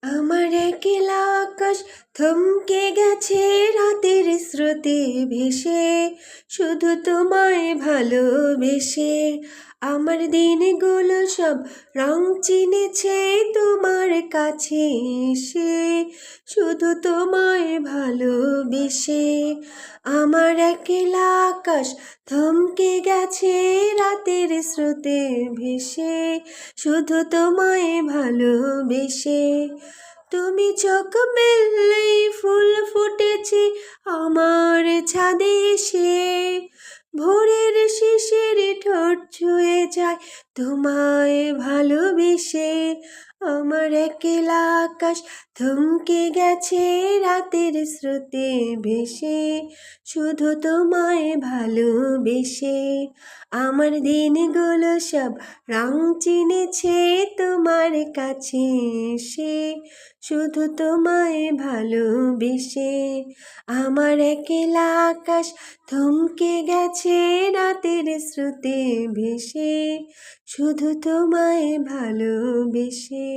আমার একলা আকাশ থমকে গেছে রাতের স্রোতে ভেসে, শুধু তোমায় ভালোবেসে। আমার দিনগুলো সব রং চিনেছে তোমার কাছে এসে, শুধু তোমায় ভালোবেসে। আমার একলা আকাশ থমকে গেছে রাতের স্রোতে ভেসে, শুধু তোমায় ভালোবেসে। তুমি চোখ মেললেই ফুল ফুটেছে আমার ছাদে এসে, ভোরের শিশির ঠোঁট ছুঁয়ে যায় তোমায় ভালোবেসে। আমার একলা আকাশ থমকে গেছে রাতের স্রোতে ভেসে, শুধু তোমায় ভালোবেসে। আমার দিনগুলো সব রং চিনেছে তোমার কাছে এসে, শুধু তোমায় ভালোবেসে। আমার একলা আকাশ থমকে গেছে রাতের স্রোতে ভেসে, শুধু তোমায় ভালোবেসে।